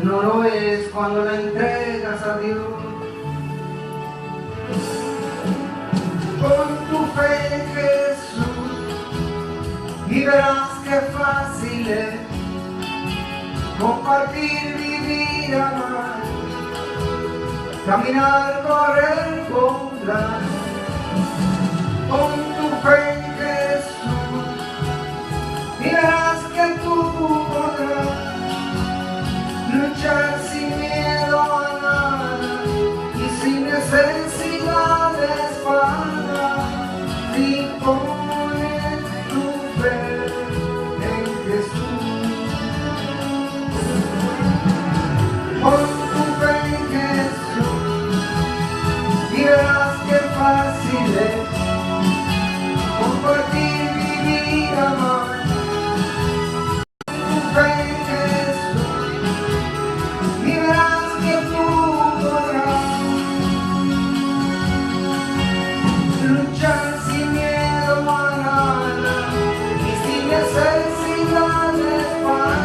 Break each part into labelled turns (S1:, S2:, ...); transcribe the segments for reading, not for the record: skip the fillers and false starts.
S1: no lo es cuando la entregas a Dios. Pon tu fe en Jesús y verás qué fácil es compartir, vivir, amar, caminar, correr, volar. Pon tu fe en Jesús y verás que tú podrás luchar sin miedo a nada y sin necesidad de espada. Si pones tu fe en Jesús, pon tu fe en Jesús y verás qué fácil es compartir, vivir, amar. Tu fe en Jesús y verás que tú podrás luchar sin miedo a nada y sin necesidad de espada.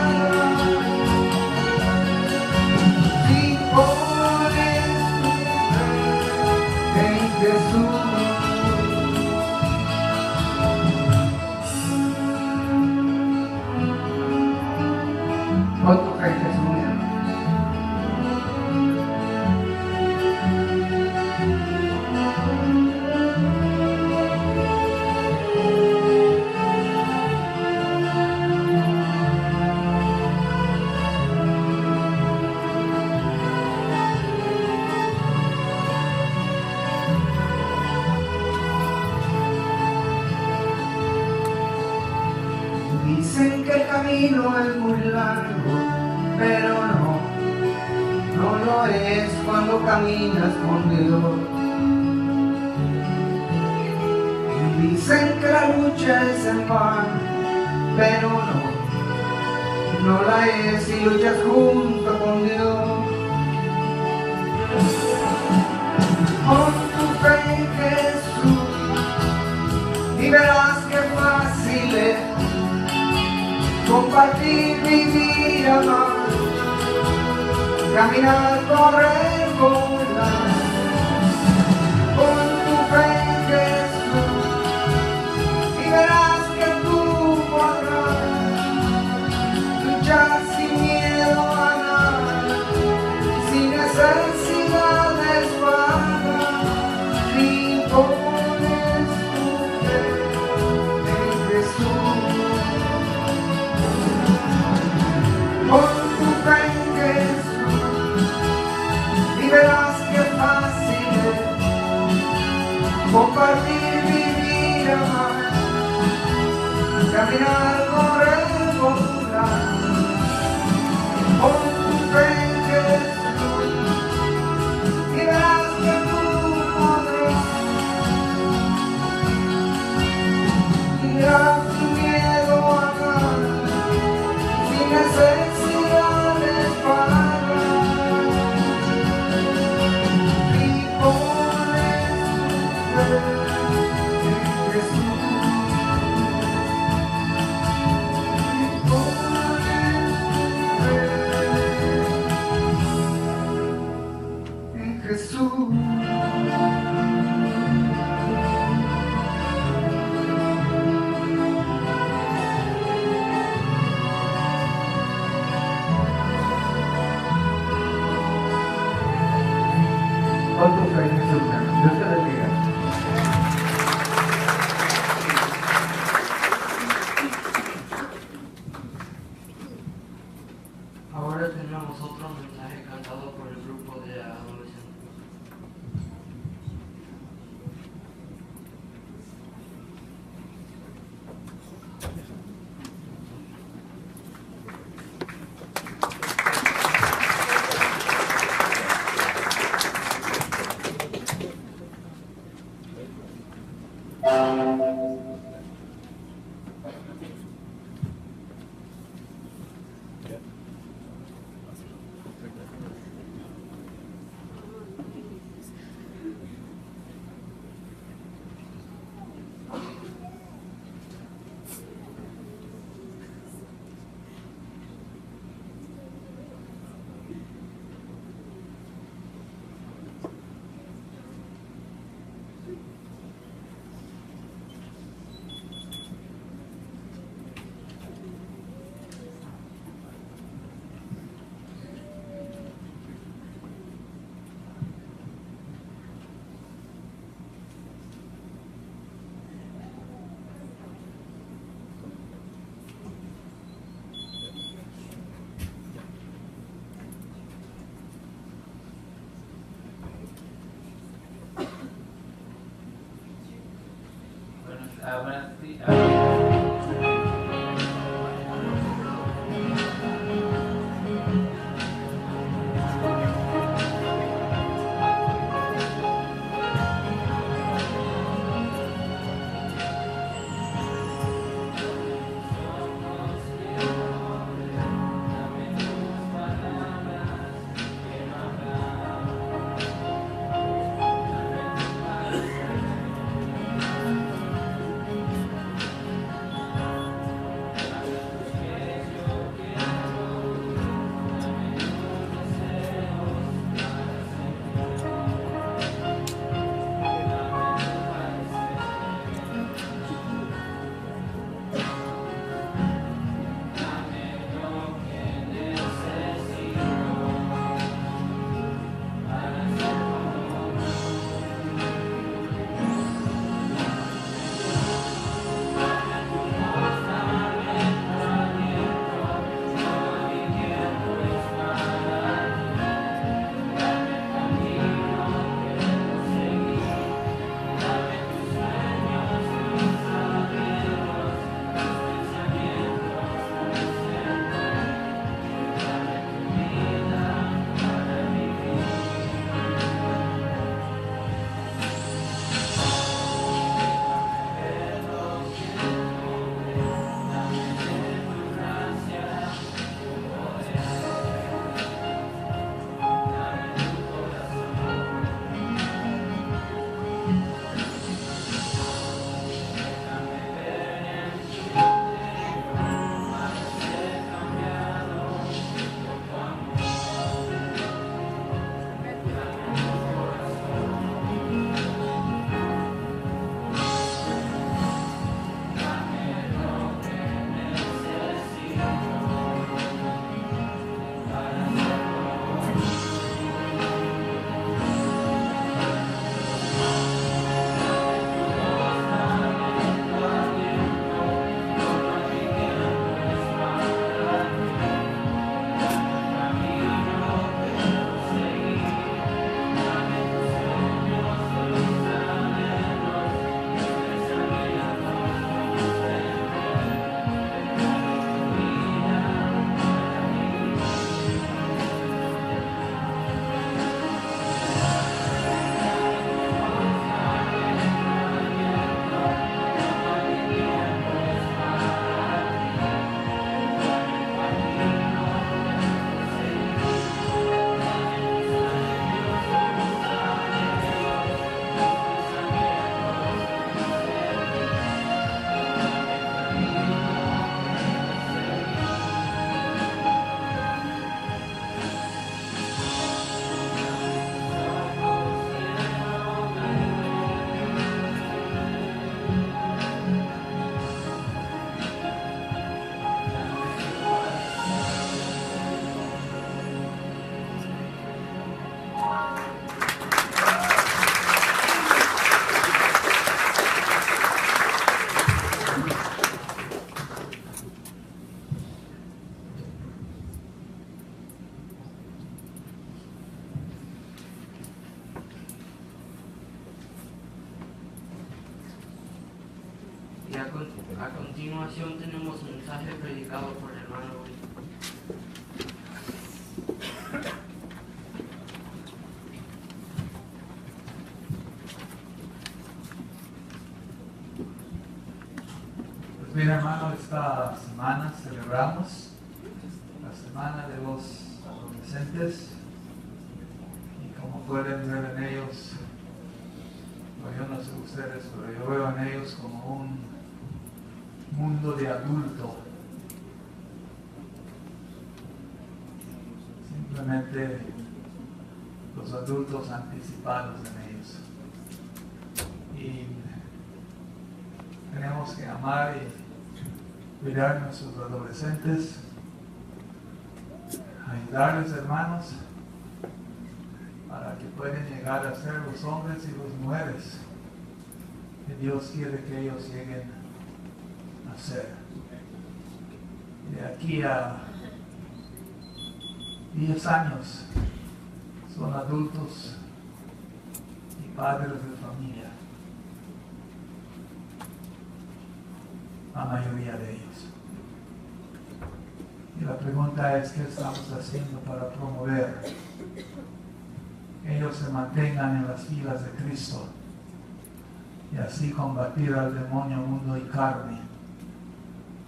S1: Si pones tu fe en Jesús. Pon tu fe en Jesús, mi hermano. Dicen que el camino es muy largo, pero no lo es cuando caminas con Dios. Dicen que la lucha es en vano, pero no la es si luchas junto con Dios. Pon tu fe en Jesús y verás qué fácil es compartir, vivir, amar, caminar, correr, volar. Pon tu fe en Jesús y verás que tú podrás luchar sin miedo a nada, sin necesidad de espada. Si pones tu fe en Jesús. Pon tu fe en Jesús y verás qué fácil es compartir, vivir, amar, caminar, correr, volar. Pon tu fe en Jesús y verás que tú podrás tirar tu miedo a nada, sin necesidad de espada. Si pones tu fe en Jesús, si pones tu fe en Jesús. Pon tu fe en Jesús, hermano. Dios te bendiga.
S2: Ahora tenemos otro mensaje cantado por el grupo de adolescentes. A continuación tenemos un mensaje predicado por el hermano Luis.
S3: Pues bien, hermano, esta semana celebramos la semana de los adolescentes y como pueden ver en ellos, yo no sé ustedes, pero yo veo en ellos como un mundo de adulto. Simplemente los adultos anticipados en ellos. Y tenemos que amar y cuidar a nuestros adolescentes, ayudarles, hermanos, para que puedan llegar a ser los hombres y las mujeres que Dios quiere que ellos lleguen a ser. De aquí a 10 años son adultos y padres de familia. la mayoría de ellos. Y la pregunta es, ¿qué estamos haciendo para promover que ellos se mantengan en las filas de Cristo y así combatir al demonio, mundo y carne,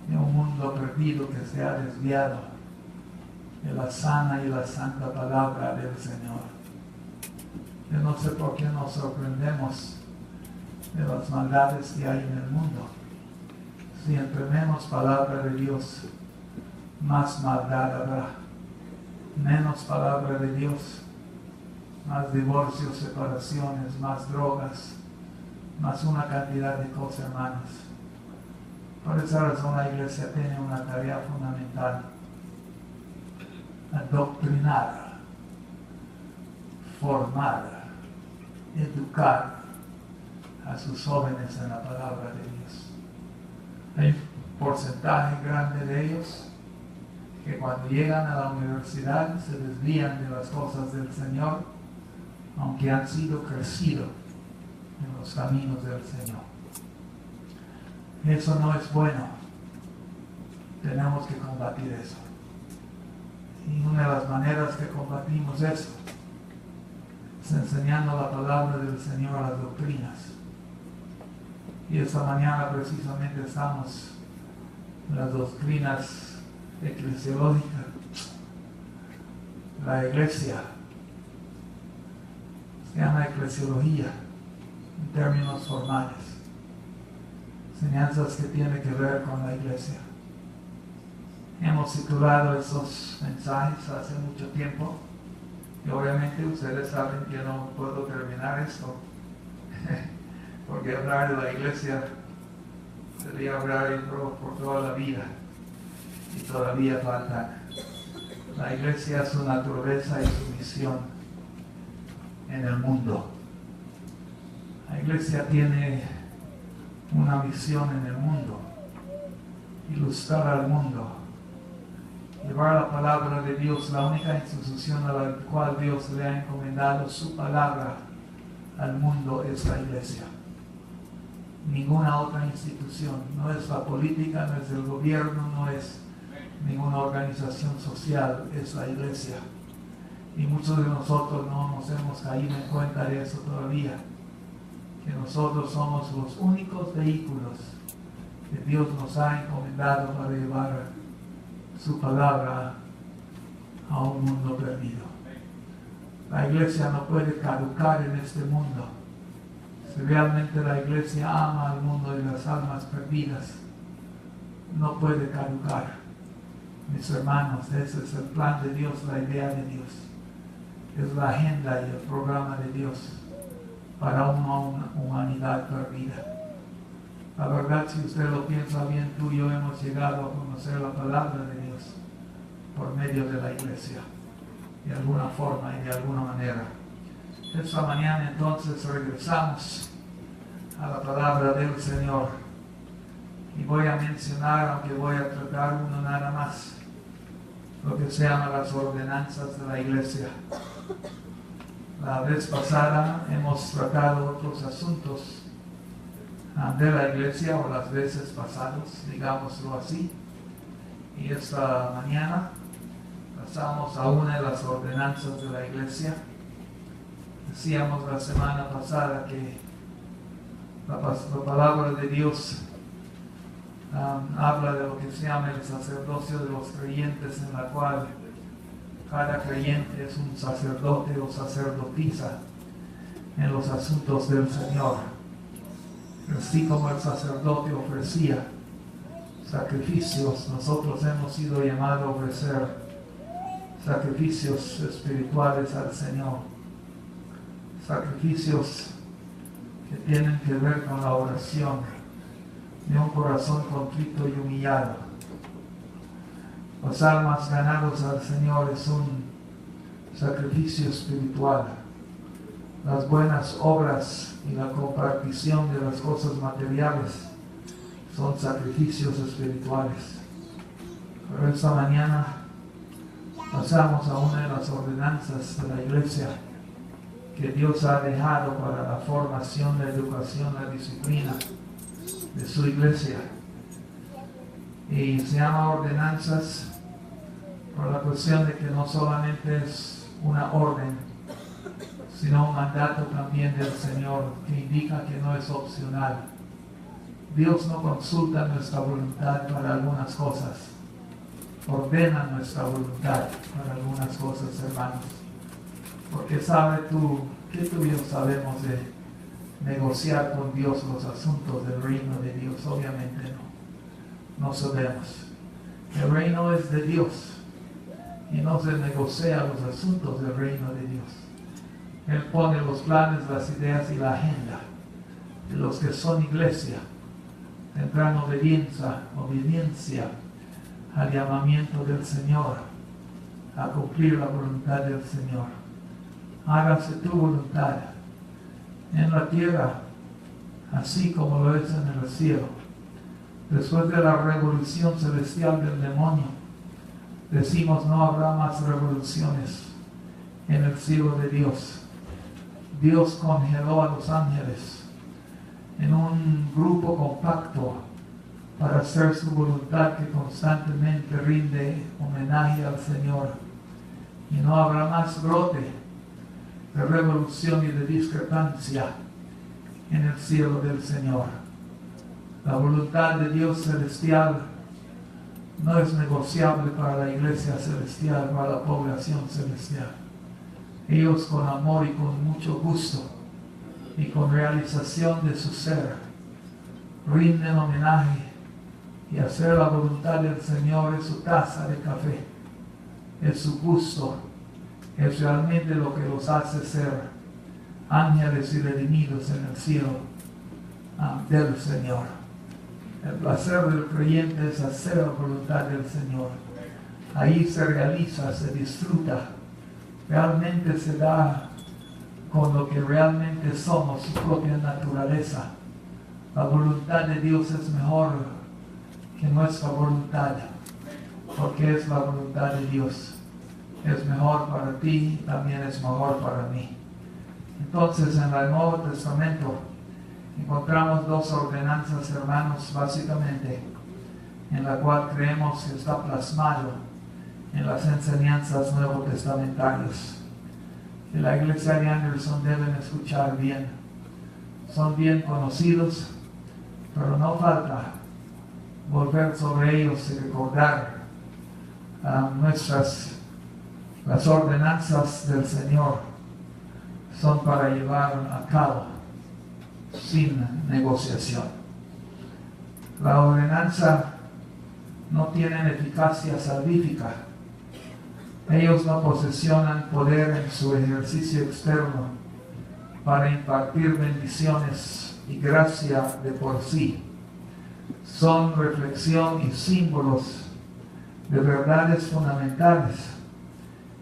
S3: de un mundo perdido que se ha desviado de la sana y la santa palabra del Señor? Yo no sé por qué nos sorprendemos de las maldades que hay en el mundo. Si entre menos palabra de Dios, más maldad habrá. Menos palabra de Dios, más divorcios, separaciones, más drogas, más una cantidad de cosas, hermanos. Por esa razón la iglesia tiene una tarea fundamental: adoctrinar, formar, educar a sus jóvenes en la palabra de Dios. Hay un porcentaje grande de ellos que cuando llegan a la universidad se desvían de las cosas del Señor, aunque han sido crecidos en los caminos del Señor. Eso no es bueno. Tenemos que combatir eso. Y una de las maneras que combatimos eso es enseñando la palabra del Señor a las doctrinas. Y esta mañana precisamente estamos en las doctrinas eclesiológicas. La iglesia se llama eclesiología en términos formales. Enseñanzas que tienen que ver con la iglesia. Hemos titulado esos mensajes hace mucho tiempo y obviamente ustedes saben que no puedo terminar esto porque hablar de la iglesia sería hablar por toda la vida y todavía falta. La iglesia, su naturaleza y su misión en el mundo. La iglesia tiene una misión en el mundo: ilustrar al mundo, llevar la palabra de Dios, la única institución a la cual Dios le ha encomendado su palabra al mundo es la iglesia. Ninguna otra institución, no es la política, no es el gobierno, no es ninguna organización social, es la iglesia. Y muchos de nosotros no nos hemos caído en cuenta de eso todavía, que nosotros somos los únicos vehículos que Dios nos ha encomendado para llevar su palabra a un mundo perdido. La iglesia no puede caducar en este mundo. Si realmente la iglesia ama al mundo y las almas perdidas, no puede caducar. Mis hermanos, ese es el plan de Dios, la idea de Dios. Es la agenda y el programa de Dios para una humanidad perdida. La verdad, si usted lo piensa bien, tú y yo hemos llegado a conocer la palabra de Dios por medio de la iglesia, de alguna forma y de alguna manera. Esta mañana entonces regresamos a la palabra del Señor y voy a mencionar, aunque voy a tratar uno nada más, lo que se llama las ordenanzas de la iglesia. La vez pasada hemos tratado otros asuntos de la iglesia, o las veces pasadas, digámoslo así, y esta mañana pasamos a una de las ordenanzas de la iglesia. Decíamos la semana pasada que la palabra de Dios habla de lo que se llama el sacerdocio de los creyentes, en la cual cada creyente es un sacerdote o sacerdotisa en los asuntos del Señor. Así como el sacerdote ofrecía sacrificios, nosotros hemos sido llamados a ofrecer sacrificios espirituales al Señor. Sacrificios que tienen que ver con la oración de un corazón contrito y humillado. Las almas ganadas al Señor es un sacrificio espiritual. Las buenas obras y la compartición de las cosas materiales son sacrificios espirituales. Pero esta mañana pasamos a una de las ordenanzas de la iglesia que Dios ha dejado para la formación, la educación, la disciplina de su iglesia. Y se llama ordenanzas por la cuestión de que no solamente es una orden, sino un mandato también del Señor que indica que no es opcional. Dios no consulta nuestra voluntad para algunas cosas, ordena nuestra voluntad para algunas cosas, hermanos. Porque sabe tú, que tú y yo sabemos de negociar con Dios los asuntos del reino de Dios. Obviamente no sabemos. El reino es de Dios y no se negocia los asuntos del reino de Dios. Él pone los planes, las ideas y la agenda de los que son iglesia. Tendrán obediencia al llamamiento del Señor, a cumplir la voluntad del Señor. Hágase tu voluntad en la tierra, así como lo es en el cielo. Después de la revolución celestial del demonio, decimos no habrá más revoluciones en el cielo de Dios. Dios congeló a los ángeles en un grupo compacto para hacer su voluntad, que constantemente rinde homenaje al Señor. Y no habrá más brote de revolución y de discrepancia en el cielo del Señor. La voluntad de Dios celestial no es negociable para la iglesia celestial, para la población celestial. Ellos con amor y con mucho gusto y con realización de su ser rinden homenaje, y hacer la voluntad del Señor es su taza de café, es su gusto, es realmente lo que los hace ser ángeles y redimidos en el cielo del Señor. El placer del creyente es hacer la voluntad del Señor. Ahí se realiza, se disfruta, realmente se da con lo que realmente somos, su propia naturaleza. La voluntad de Dios es mejor que nuestra voluntad, porque es la voluntad de Dios. Es mejor para ti, también es mejor para mí. Entonces, en el Nuevo Testamento encontramos dos ordenanzas, hermanos, básicamente, en la cual creemos que está plasmado en las enseñanzas nuevotestamentarias, que la iglesia de Anderson deben escuchar bien. Son bien conocidos, pero no falta volver sobre ellos y recordar las ordenanzas del Señor son para llevar a cabo sin negociación. La ordenanza no tiene eficacia salvífica. Ellos no posesionan poder en su ejercicio externo para impartir bendiciones y gracia de por sí. Son reflexión y símbolos de verdades fundamentales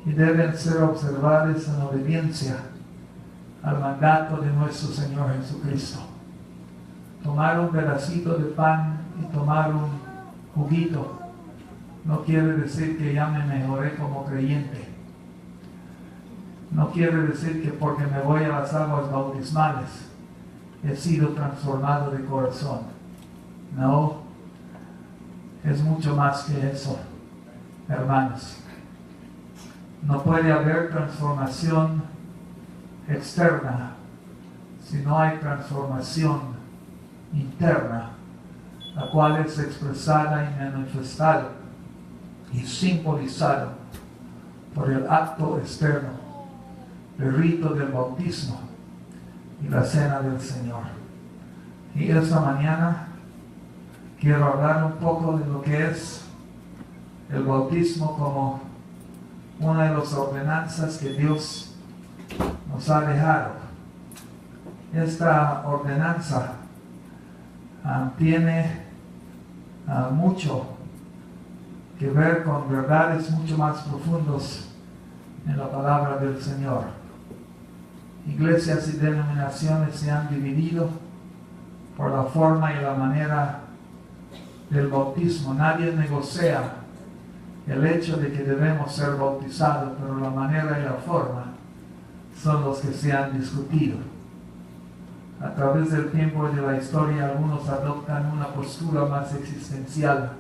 S3: y deben ser observadas en obediencia al mandato de nuestro Señor Jesucristo. Tomar un pedacito de pan y tomar un juguito no quiere decir que ya me mejoré como creyente. No quiere decir que porque me voy a las aguas bautismales he sido transformado de corazón. No, es mucho más que eso, hermanos. No puede haber transformación externa si no hay transformación interna, la cual es expresada y manifestada y simbolizada por el acto externo, el rito del bautismo y la cena del Señor. Y esta mañana quiero hablar un poco de lo que es el bautismo como una de las ordenanzas que Dios nos ha dejado. Esta ordenanza tiene mucho que ver con verdades mucho más profundos en la palabra del Señor. Iglesias y denominaciones se han dividido por la forma y la manera del bautismo. Nadie negocia el hecho de que debemos ser bautizados, pero la manera y la forma son los que se han discutido. A través del tiempo y de la historia, algunos adoptan una postura más existencial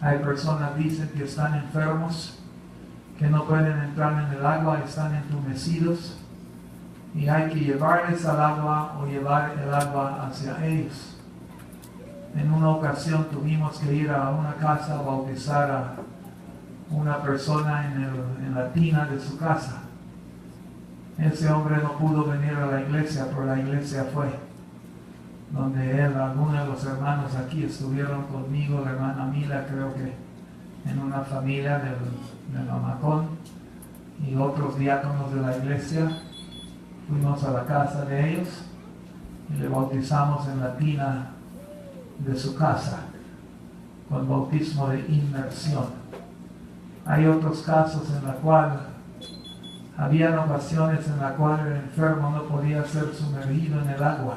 S3: Hay personas que dicen que están enfermos, que no pueden entrar en el agua, están entumecidos, y hay que llevarles al agua o llevar el agua hacia ellos. En una ocasión tuvimos que ir a una casa a bautizar a una persona en la tina de su casa. Ese hombre no pudo venir a la iglesia, pero la iglesia fue, donde algunos de los hermanos aquí estuvieron conmigo, la hermana Mila, creo que en una familia del Mamacón, y otros diáconos de la iglesia. Fuimos a la casa de ellos y le bautizamos en la tina de su casa, con bautismo de inmersión. Hay otros casos en los cuales habían ocasiones en las cuales el enfermo no podía ser sumergido en el agua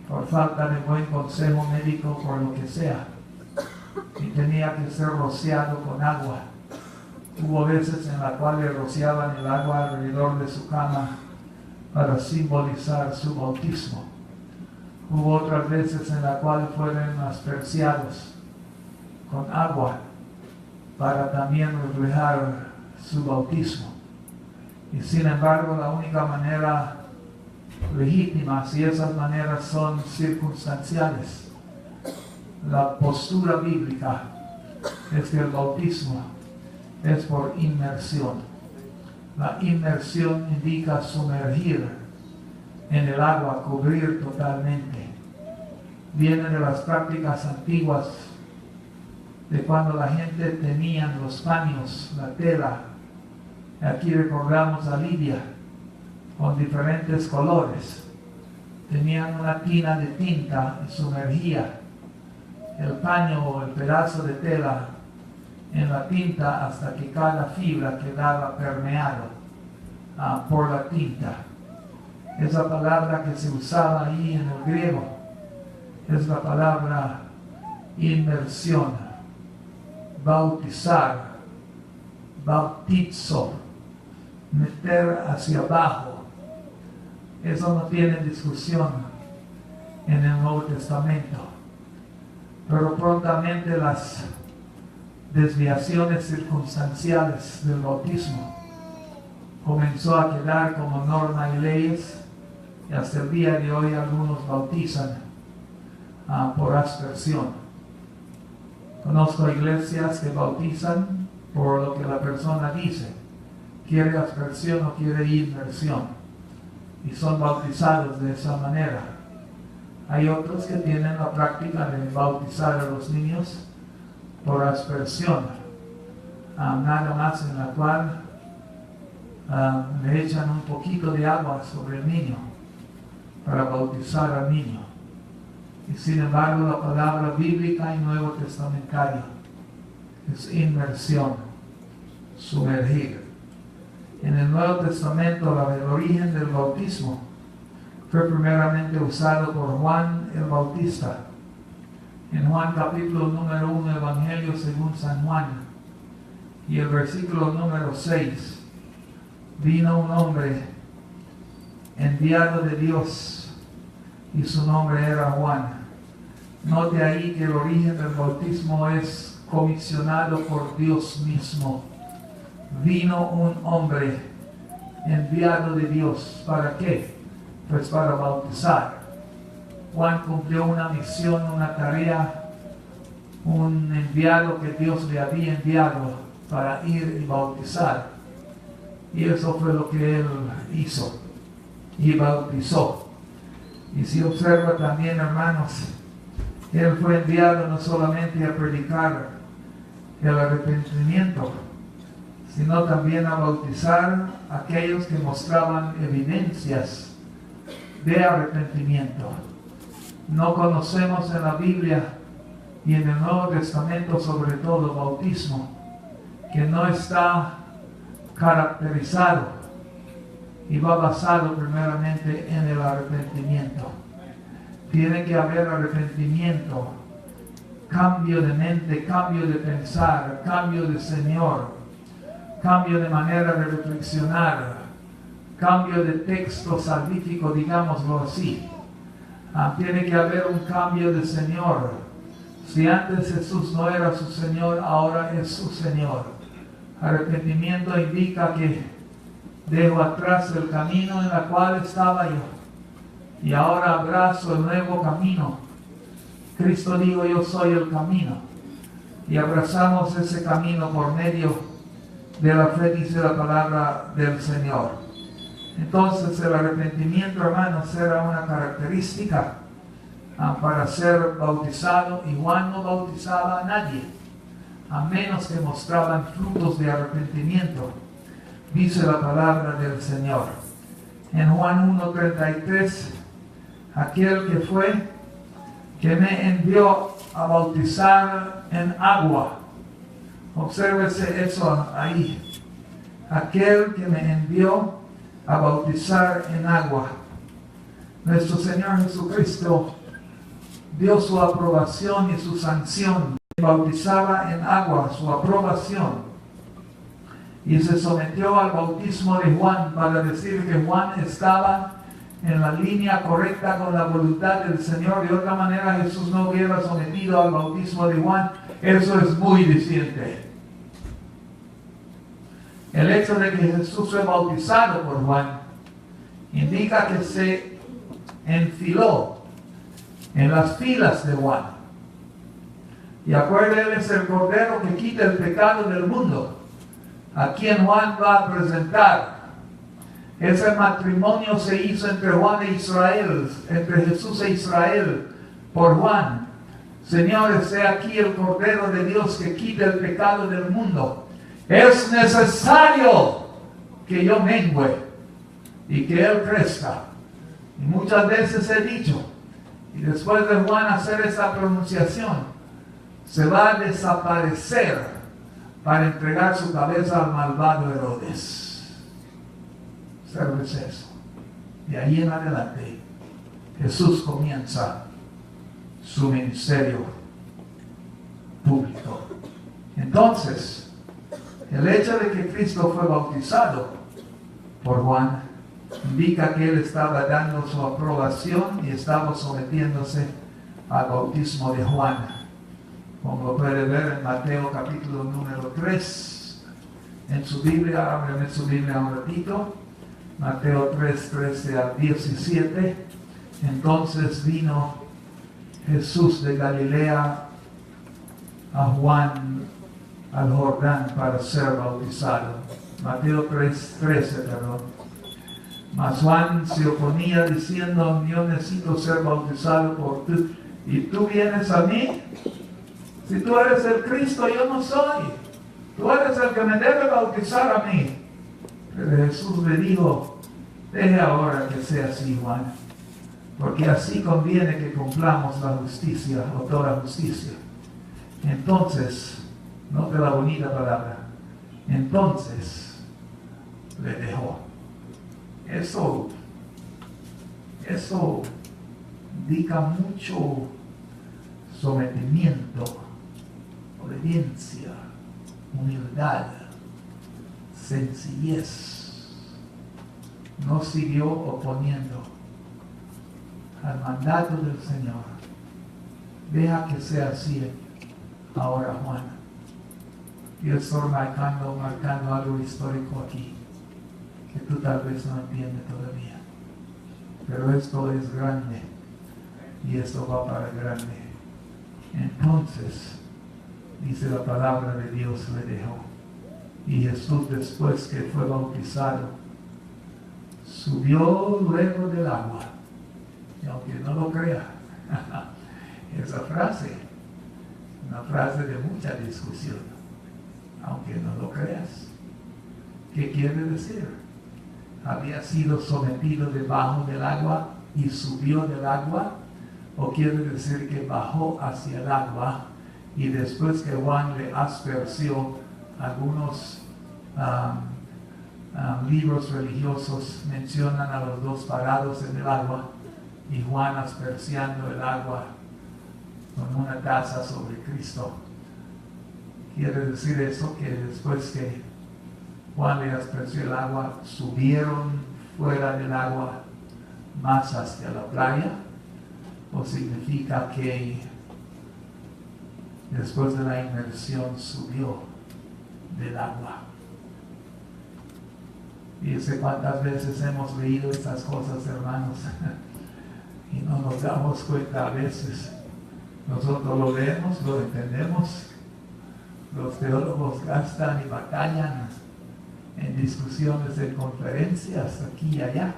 S3: por falta de buen consejo médico, por lo que sea, y tenía que ser rociado con agua. Hubo veces en las cuales rociaban el agua alrededor de su cama para simbolizar su bautismo. Hubo otras veces en las cuales fueron asperciados con agua para también reflejar su bautismo. Y sin embargo, la única manera legítima, si esas maneras son circunstanciales, la postura bíblica es que el bautismo es por inmersión. La inmersión indica sumergir en el agua, cubrir totalmente. Viene de las prácticas antiguas de cuando la gente tenía los paños, la tela. Aquí recordamos a Lidia con diferentes colores. Tenían una tina de tinta y sumergía el paño o el pedazo de tela en la tinta hasta que cada fibra quedaba permeada por la tinta. Esa palabra que se usaba ahí en el griego es la palabra inmersión, bautizar, bautizo, meter hacia abajo. Eso no tiene discusión en el Nuevo Testamento. Pero prontamente las desviaciones circunstanciales del bautismo comenzó a quedar como norma y leyes, y hasta el día de hoy algunos bautizan por aspersión. Conozco iglesias que bautizan por lo que la persona dice, quiere aspersión o quiere inmersión, y son bautizados de esa manera. Hay otros que tienen la práctica de bautizar a los niños por aspersión, nada más en la cual le echan un poquito de agua sobre el niño para bautizar al niño. Y sin embargo, la palabra bíblica y nuevo testamentario es inmersión, sumergir. En el Nuevo Testamento, el origen del bautismo fue primeramente usado por Juan el Bautista. En Juan capítulo número 1, Evangelio según San Juan, y el versículo número 6, vino un hombre enviado de Dios, y su nombre era Juan. Note ahí que el origen del bautismo es comisionado por Dios mismo. Vino un hombre enviado de Dios. ¿Para qué? Pues para bautizar. Juan cumplió una misión, una tarea, un enviado que Dios le había enviado para ir y bautizar. Y eso fue lo que él hizo y bautizó. Y si observa también, hermanos, él fue enviado no solamente a predicar el arrepentimiento, sino también a bautizar a aquellos que mostraban evidencias de arrepentimiento. No conocemos en la Biblia y en el Nuevo Testamento sobre todo bautismo que no está caracterizado y va basado primeramente en el arrepentimiento. Tiene que haber arrepentimiento, cambio de mente, cambio de pensar, cambio de Señor, cambio de manera de reflexionar, cambio de texto salvífico, digámoslo así. Tiene que haber un cambio de Señor, Si antes Jesús no era su Señor, ahora es su Señor. Arrepentimiento indica que dejo atrás el camino en el cual estaba yo y ahora abrazo el nuevo camino. Cristo dijo, yo soy el camino, y abrazamos ese camino por medio de la fe, dice la palabra del Señor. Entonces el arrepentimiento, hermanos, era una característica para ser bautizado, y Juan no bautizaba a nadie a menos que mostraban frutos de arrepentimiento, dice la palabra del Señor. En Juan 1:33, aquel que me envió a bautizar en agua. Obsérvese eso ahí. Aquel que me envió a bautizar en agua. Nuestro Señor Jesucristo dio su aprobación y su sanción. Bautizaba en agua, su aprobación. Y se sometió al bautismo de Juan para decir que Juan estaba en la línea correcta con la voluntad del Señor. De otra manera Jesús no hubiera sometido al bautismo de Juan. Eso es muy diciente. El hecho de que Jesús fue bautizado por Juan indica que se enfiló en las filas de Juan. Y acuérdense, él es el Cordero que quita el pecado del mundo, a quien Juan va a presentar. Ese matrimonio se hizo entre Juan e Israel, entre Jesús e Israel, por Juan. Señores, he aquí el Cordero de Dios que quita el pecado del mundo. Es necesario que yo mengüe y que Él crezca. Y muchas veces he dicho, y después de Juan hacer esa pronunciación, se va a desaparecer para entregar su cabeza al malvado Herodes. Observe eso. De ahí en adelante, Jesús comienza su ministerio público. Entonces, el hecho de que Cristo fue bautizado por Juan indica que él estaba dando su aprobación y estaba sometiéndose al bautismo de Juan. Como puede ver en Mateo capítulo número 3, en su Biblia, ábreme su Biblia un ratito, Mateo 3, 13 al 17. Entonces vino Jesús de Galilea a Juan al Jordán para ser bautizado. Mateo 3, 13, perdón. Mas Juan se oponía diciendo, yo necesito ser bautizado por ti, y tú vienes a mí. Si tú eres el Cristo, yo no soy. Tú eres el que me debe bautizar a mí. Pero Jesús le dijo, deje ahora que sea así, Juan, porque así conviene que cumplamos la justicia, o toda justicia. Entonces, note la bonita palabra, entonces le dejó. Eso indica mucho sometimiento, obediencia, humildad, sencillez. No siguió oponiendo al mandato del Señor. Deja que sea así ahora, Juan. Yo estoy marcando algo histórico aquí, que tú tal vez no entiendes todavía. Pero esto es grande, y esto va para grande. Entonces, dice la palabra de Dios, le dejó. Y Jesús, después que fue bautizado, subió luego del agua. Y aunque no lo crea, esa frase, una frase de mucha discusión, aunque no lo creas. ¿Qué quiere decir? Había sido sometido debajo del agua y subió del agua, o quiere decir que bajó hacia el agua, y después que Juan le aspersió, algunos libros religiosos mencionan a los dos parados en el agua, y Juan asperciando el agua con una taza sobre Cristo. Quiere decir eso, que después que Juan le asperció el agua, subieron fuera del agua más hacia la playa, o significa que después de la inmersión subió del agua. Y sé cuántas veces hemos leído estas cosas, hermanos, y no nos damos cuenta a veces. Nosotros lo leemos, lo entendemos. Los teólogos gastan y batallan en discusiones, en conferencias aquí y allá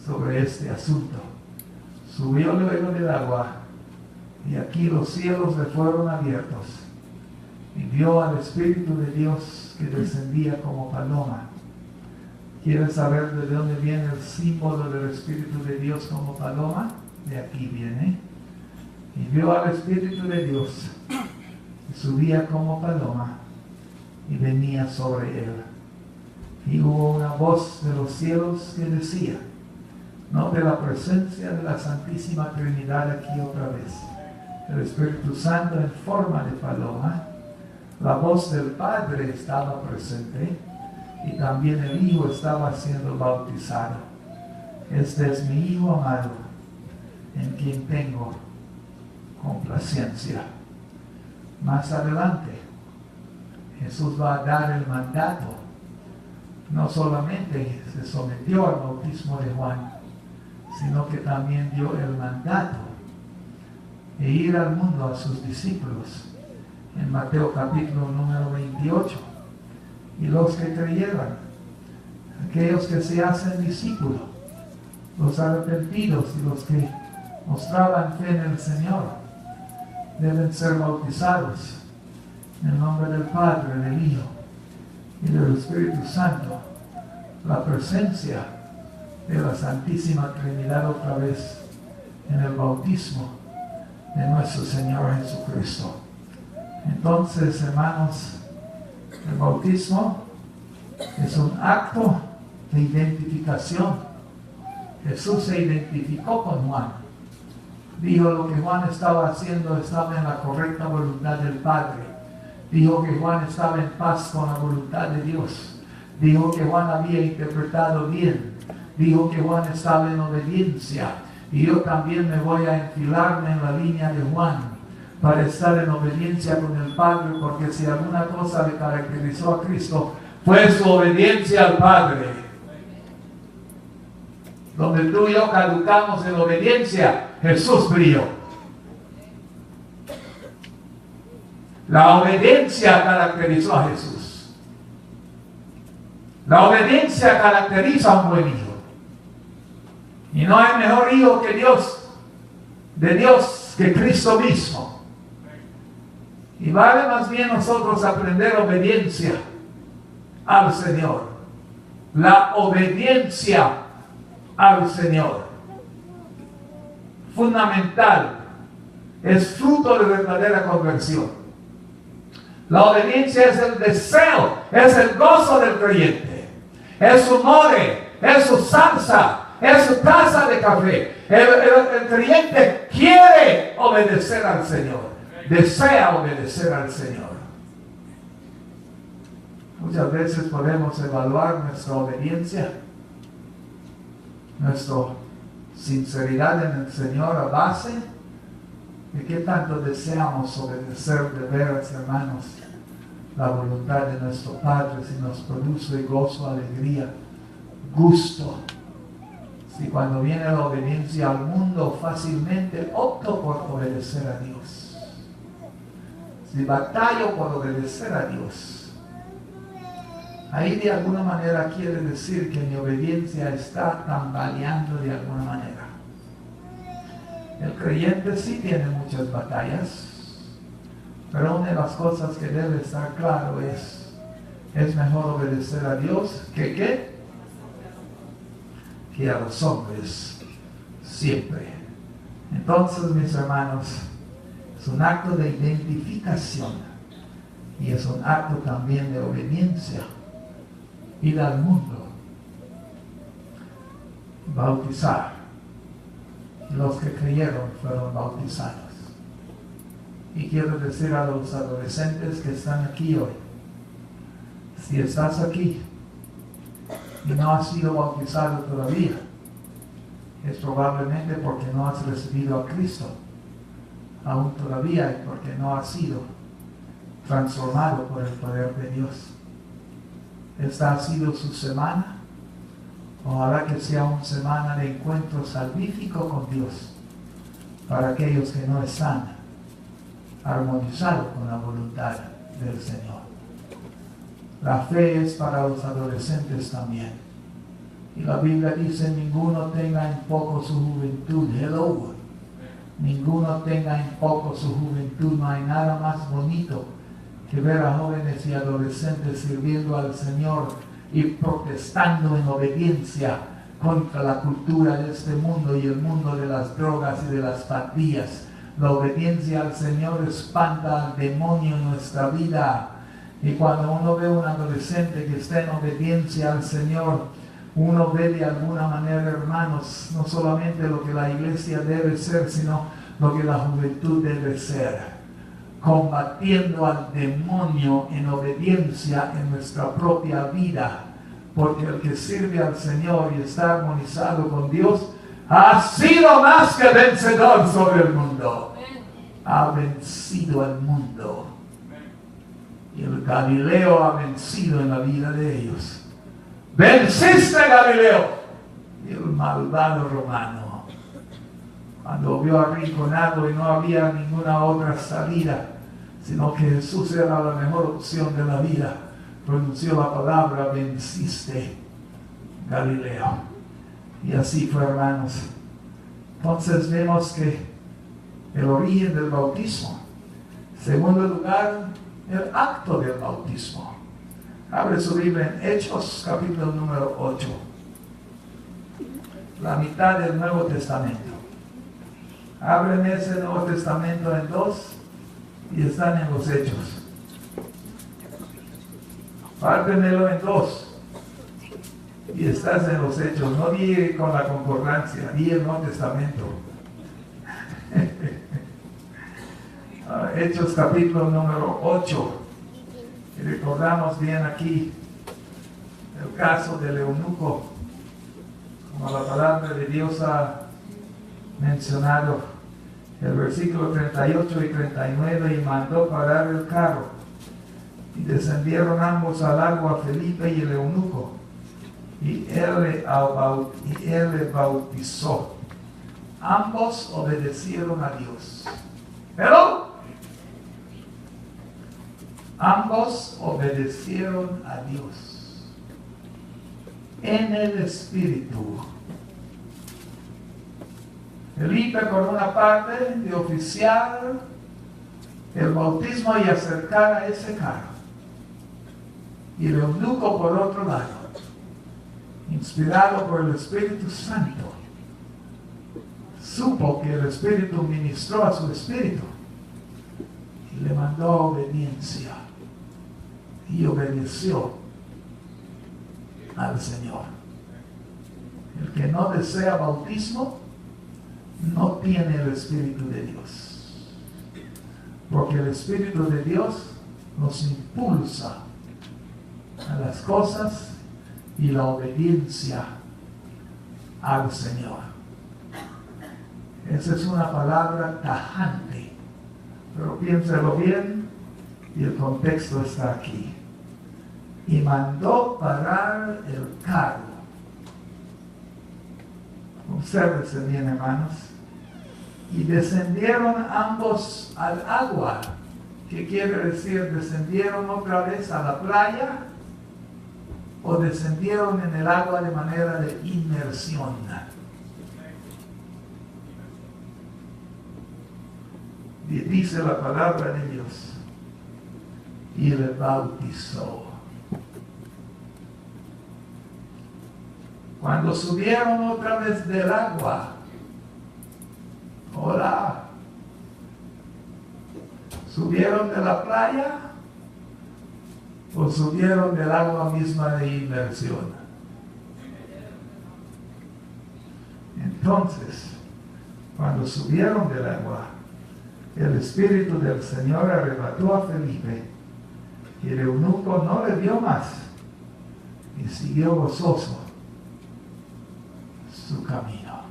S3: sobre este asunto. Subió luego del agua y aquí los cielos le fueron abiertos y vio al Espíritu de Dios que descendía como paloma. ¿Quieres saber de dónde viene el símbolo del Espíritu de Dios como paloma? De aquí viene. Y vio al Espíritu de Dios que subía como paloma y venía sobre él. Y hubo una voz de los cielos que decía, no de la presencia de la Santísima Trinidad aquí otra vez, el Espíritu Santo en forma de paloma, la voz del Padre estaba presente y también el Hijo estaba siendo bautizado. Este es mi Hijo amado, en quien tengo complacencia. Más adelante, Jesús va a dar el mandato. No solamente se sometió al bautismo de Juan, sino que también dio el mandato de ir al mundo a sus discípulos en Mateo capítulo número 28. Y los que creyeron, aquellos que se hacen discípulos, los arrepentidos y los que mostraban fe en el Señor, deben ser bautizados en el nombre del Padre, del Hijo y del Espíritu Santo. La presencia de la Santísima Trinidad otra vez en el bautismo de nuestro Señor Jesucristo. Entonces, hermanos, el bautismo es un acto de identificación. Jesús se identificó con Juan. Dijo lo que Juan estaba haciendo estaba en la correcta voluntad del Padre. Dijo que Juan estaba en paz con la voluntad de Dios. Dijo que Juan había interpretado bien. Dijo que Juan estaba en obediencia. Y yo también me voy a enfilarme en la línea de Juan para estar en obediencia con el Padre, porque si alguna cosa le caracterizó a Cristo fue su obediencia al Padre. Donde tú y yo caducamos en obediencia, Jesús brilló. La obediencia caracterizó a Jesús. La obediencia caracteriza a un buen hijo. Y no hay mejor hijo que Dios, de Dios, que Cristo mismo. Y vale más bien nosotros aprender obediencia al Señor. La obediencia al Señor. Fundamental. Es fruto de verdadera conversión. La obediencia es el deseo, es el gozo del creyente. Es su more, es su salsa, es su taza de café. El creyente quiere obedecer al Señor. Desea obedecer al Señor. Muchas veces podemos evaluar nuestra obediencia, nuestra sinceridad en el Señor a base de qué tanto deseamos obedecer de veras, hermanos, la voluntad de nuestro Padre, si nos produce gozo, alegría, gusto. Si cuando viene la obediencia al mundo fácilmente opto por obedecer a Dios. Si batallo por obedecer a Dios, ahí de alguna manera quiere decir que mi obediencia está tambaleando de alguna manera. El creyente sí tiene muchas batallas, pero una de las cosas que debe estar claro es mejor obedecer a Dios que ¿qué? Que a los hombres siempre. Entonces, mis hermanos, es un acto de identificación y es un acto también de obediencia. Ir al mundo, bautizar. Los que creyeron fueron bautizados. Y quiero decir a los adolescentes que están aquí hoy, si estás aquí y no has sido bautizado todavía, es probablemente porque no has recibido a Cristo aún todavía, porque no ha sido transformado por el poder de Dios. Esta ha sido su semana. Ojalá que sea una semana de encuentro salvífico con Dios para aquellos que no están armonizados con la voluntad del Señor. La fe es para los adolescentes también. Y la Biblia dice, ninguno tenga en poco su juventud. Hello. Ninguno tenga en poco su juventud. No hay nada más bonito que ver a jóvenes y adolescentes sirviendo al Señor y protestando en obediencia contra la cultura de este mundo y el mundo de las drogas y de las pandillas. La obediencia al Señor espanta al demonio en nuestra vida. Y cuando uno ve a un adolescente que está en obediencia al Señor, uno ve de alguna manera, hermanos, no solamente lo que la iglesia debe ser, sino lo que la juventud debe ser. Combatiendo al demonio en obediencia en nuestra propia vida, porque el que sirve al Señor y está armonizado con Dios ha sido más que vencedor sobre el mundo. Ha vencido al mundo. Y el Galileo ha vencido en la vida de ellos. Venciste, Galileo. Y el malvado romano, cuando vio arrinconado y no había ninguna otra salida, sino que Jesús era la mejor opción de la vida, pronunció la palabra, venciste, Galileo. Y así fue, hermanos. Entonces vemos que el origen del bautismo. Segundo lugar, el acto del bautismo. Abre su Biblia en Hechos, capítulo número 8. La mitad del Nuevo Testamento. Abren ese Nuevo Testamento en dos y están en los Hechos. Pártemelo en dos y estás en los Hechos. No di con la concordancia, di el Nuevo Testamento. Hechos capítulo número 8. Y recordamos bien aquí el caso del eunuco, como la palabra de Dios ha mencionado, el versículo 38 y 39, y mandó parar el carro, y descendieron ambos al agua, Felipe y el eunuco, y él le bautizó. Ambos obedecieron a Dios. Pero ambos obedecieron a Dios en el Espíritu. Felipe por una parte de oficiar el bautismo y acercar a ese carro, y el eunuco por otro lado, inspirado por el Espíritu Santo, supo que el Espíritu ministró a su espíritu y le mandó obediencia, y obedeció al Señor. El que no desea bautismo no tiene el Espíritu de Dios, porque el Espíritu de Dios nos impulsa a las cosas y la obediencia al Señor. Esa es una palabra tajante, pero piénselo bien y el contexto está aquí. Y mandó parar el carro. Obsérvense bien, hermanos. Y descendieron ambos al agua. ¿Qué quiere decir? ¿Descendieron otra vez a la playa? ¿O descendieron en el agua de manera de inmersión? Y dice la palabra de Dios, y le bautizó. Cuando subieron otra vez del agua, hola, ¿subieron de la playa o subieron del agua misma de inmersión? Entonces, cuando subieron del agua, el Espíritu del Señor arrebató a Felipe, y el eunuco no le vio más, y siguió gozoso su camino.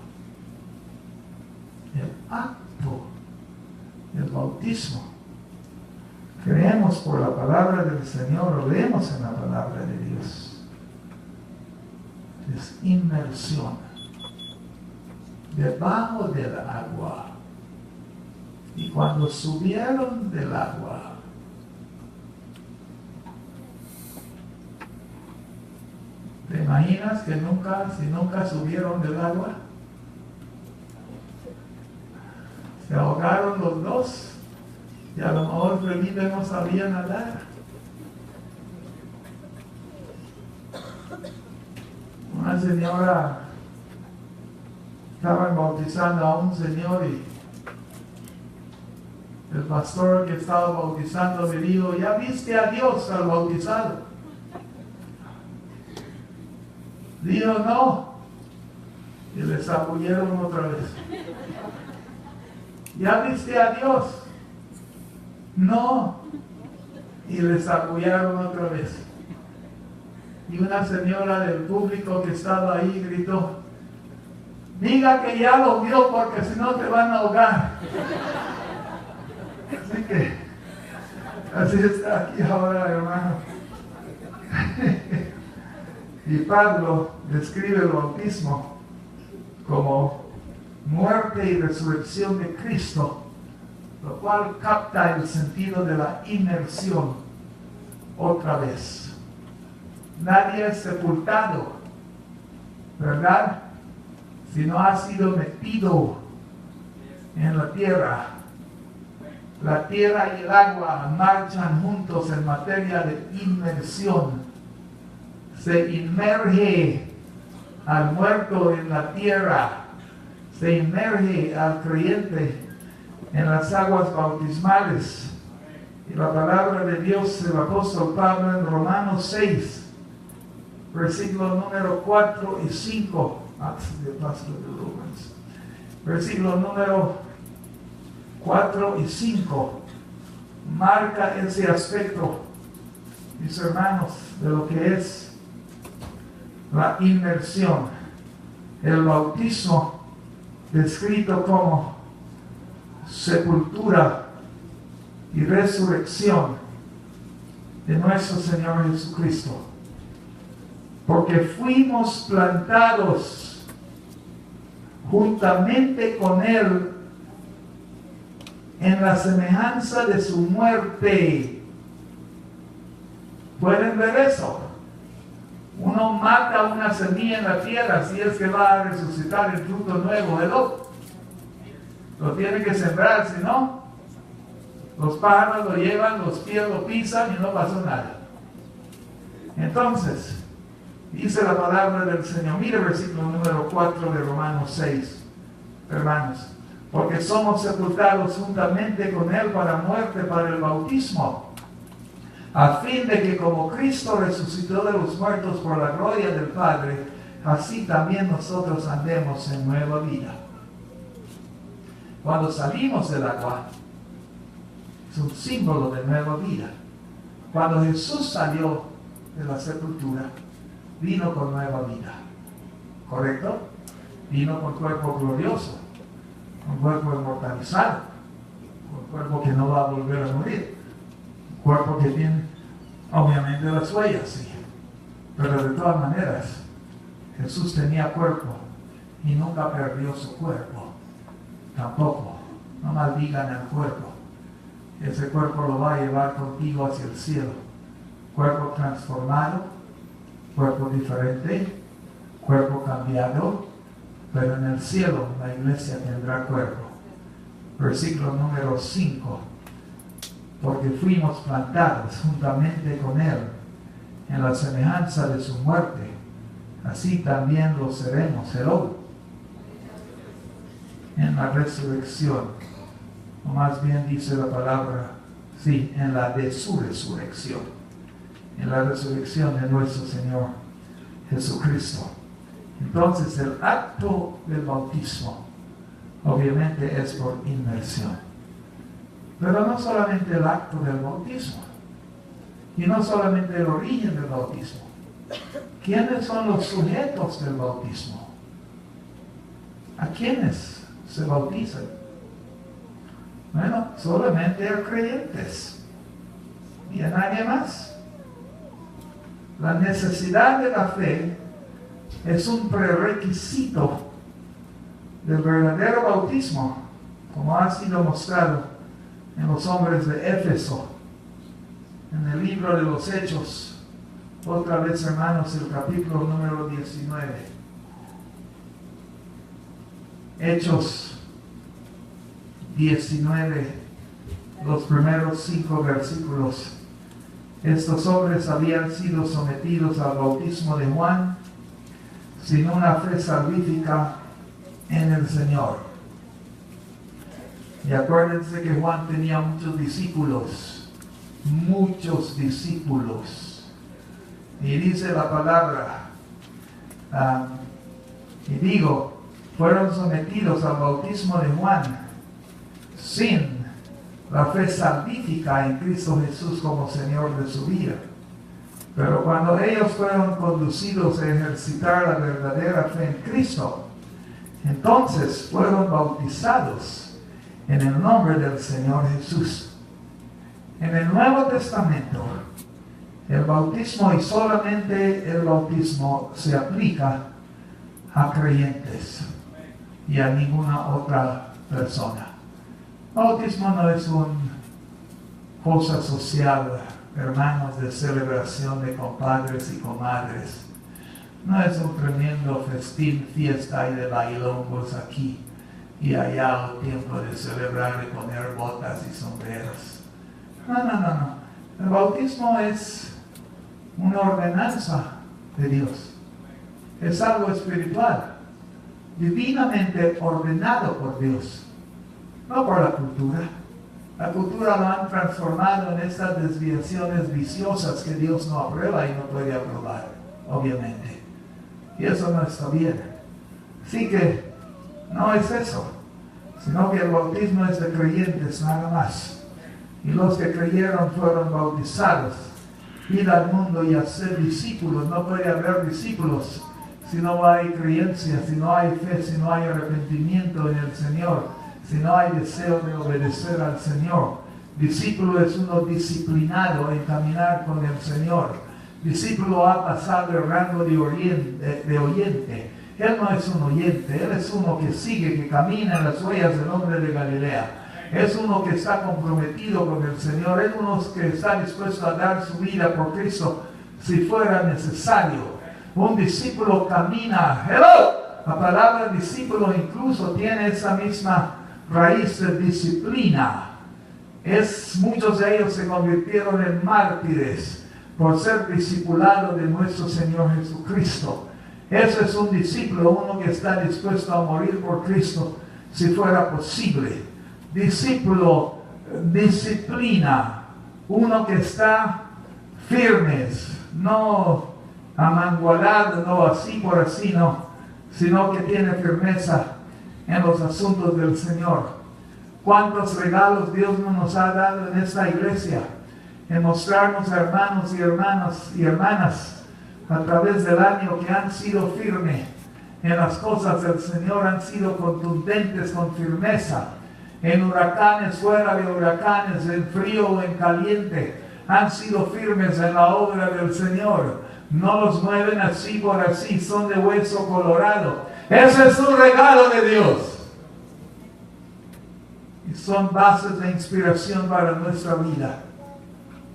S3: El acto el bautismo. Creemos por la palabra del Señor, o leemos en la palabra de Dios. Es inmersión debajo del agua. Y cuando subieron del agua, ¿te imaginas que si nunca subieron del agua? Se ahogaron los dos y a lo mejor Felipe no sabía nadar. Una señora estaba bautizando a un señor y el pastor que estaba bautizando le dijo: ¿ya viste a Dios al bautizado? Dijo: no. Y le sacullieron otra vez. ¿Ya viste a Dios? No. Y le sacullaron otra vez. Y una señora del público que estaba ahí gritó: diga que ya lo vio, porque si no te van a ahogar. Así que así está aquí ahora, hermano. Y Pablo describe el bautismo como muerte y resurrección de Cristo, lo cual capta el sentido de la inmersión otra vez. Nadie es sepultado, ¿verdad?, si no ha sido metido en la tierra. La tierra y el agua marchan juntos en materia de inmersión. Se inmerge al muerto en la tierra, se inmerge al creyente en las aguas bautismales. Y la palabra de Dios del apóstol Pablo en Romanos 6, versículo número 4 y 5. Versículo número 4 y 5 marca ese aspecto, mis hermanos, de lo que es la inmersión. El bautismo, descrito como sepultura y resurrección de nuestro Señor Jesucristo, porque fuimos plantados juntamente con Él en la semejanza de su muerte. ¿Pueden ver eso? Uno mata una semilla en la tierra si es que va a resucitar el fruto nuevo del otro. Lo tiene que sembrar, si no, los pájaros lo llevan, los pies lo pisan y no pasó nada. Entonces, dice la palabra del Señor. Mire el versículo número 4 de Romanos 6, hermanos. Porque somos sepultados juntamente con Él para muerte, para el bautismo, a fin de que como Cristo resucitó de los muertos por la gloria del Padre, así también nosotros andemos en nueva vida. Cuando salimos del agua, es un símbolo de nueva vida. Cuando Jesús salió de la sepultura, vino con nueva vida. ¿Correcto? Vino con cuerpo glorioso, con cuerpo inmortalizado, con cuerpo que no va a volver a morir, un cuerpo que tiene obviamente las huellas, sí. Pero de todas maneras, Jesús tenía cuerpo y nunca perdió su cuerpo. Tampoco, no maldigan el cuerpo. Ese cuerpo lo va a llevar contigo hacia el cielo. Cuerpo transformado, cuerpo diferente, cuerpo cambiado, pero en el cielo la iglesia tendrá cuerpo. Versículo número 5. Porque fuimos plantados juntamente con Él en la semejanza de su muerte, así también lo seremos, en la resurrección, o más bien dice la palabra, sí, en la de su resurrección, en la resurrección de nuestro Señor Jesucristo. Entonces el acto del bautismo obviamente es por inmersión, pero no solamente el acto del bautismo y no solamente el origen del bautismo. ¿Quiénes son los sujetos del bautismo? ¿A quiénes se bautizan? Bueno, solamente a creyentes y a nadie más. La necesidad de la fe es un prerequisito del verdadero bautismo, como ha sido mostrado en los hombres de Éfeso, en el libro de los Hechos. Otra vez, hermanos, el capítulo número 19. Hechos 19, los primeros 5 versículos. Estos hombres habían sido sometidos al bautismo de Juan sin una fe salvífica en el Señor. Y acuérdense que Juan tenía muchos discípulos. Y dice la palabra, y digo, fueron sometidos al bautismo de Juan sin la fe salvífica en Cristo Jesús como Señor de su vida. Pero cuando ellos fueron conducidos a ejercitar la verdadera fe en Cristo, entonces fueron bautizados en el nombre del Señor Jesús. En el Nuevo Testamento, el bautismo y solamente el bautismo se aplica a creyentes y a ninguna otra persona. Bautismo no es una cosa social, hermanos, de celebración de compadres y comadres. No es un tremendo festín, fiesta y de bailongos aquí y allá al tiempo de celebrar y poner botas y sombreros. No. El bautismo es una ordenanza de Dios. Es algo espiritual, divinamente ordenado por Dios, no por la cultura. La cultura lo han transformado en estas desviaciones viciosas que Dios no aprueba y no puede aprobar, obviamente. Y eso no está bien. Así que no es eso, sino que el bautismo es de creyentes nada más. Y los que creyeron fueron bautizados. Ir al mundo y hacer discípulos. No puede haber discípulos si no hay creencia, si no hay fe, si no hay arrepentimiento en el Señor, si no hay deseo de obedecer al Señor. Discípulo es uno disciplinado en caminar con el Señor. Discípulo ha pasado el rango de oyente. Él no es un oyente, él es uno que sigue, que camina en las huellas del hombre de Galilea. Es uno que está comprometido con el Señor. Es uno que está dispuesto a dar su vida por Cristo si fuera necesario. Un discípulo camina. ¡Hello! La palabra discípulo incluso tiene esa misma raíz de disciplina. Muchos de ellos se convirtieron en mártires por ser discipulados de nuestro Señor Jesucristo. Ese es un discípulo, uno que está dispuesto a morir por Cristo si fuera posible. Discípulo, disciplina, uno que está firmes, no amangualado, no así por así, no, sino que tiene firmeza en los asuntos del Señor. ¿Cuántos regalos Dios no nos ha dado en esta iglesia? En mostrarnos a hermanos y hermanas a través del año que han sido firmes en las cosas del Señor, han sido contundentes con firmeza. En huracanes, fuera de huracanes, en frío o en caliente, han sido firmes en la obra del Señor. No los mueven así por así, son de hueso colorado. Ese es un regalo de Dios. Y son bases de inspiración para nuestra vida.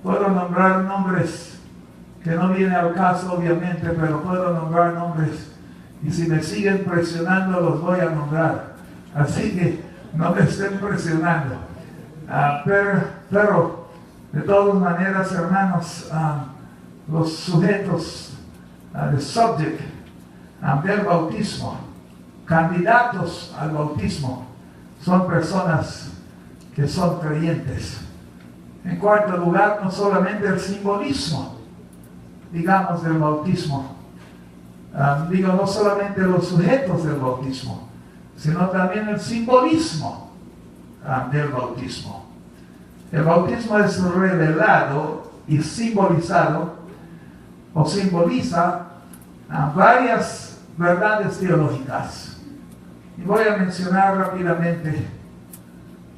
S3: Puedo nombrar nombres que no viene al caso, obviamente, pero puedo nombrar nombres. Y si me siguen presionando, los voy a nombrar. Así que no me estén presionando. Pero de todas maneras, hermanos, los sujetos, the subject del bautismo, candidatos al bautismo, son personas que son creyentes. En cuarto lugar, no solamente el simbolismo, digamos, del bautismo. No solamente los sujetos del bautismo, sino también el simbolismo del bautismo. El bautismo es revelado y simbolizado o simboliza varias verdades teológicas. Y voy a mencionar rápidamente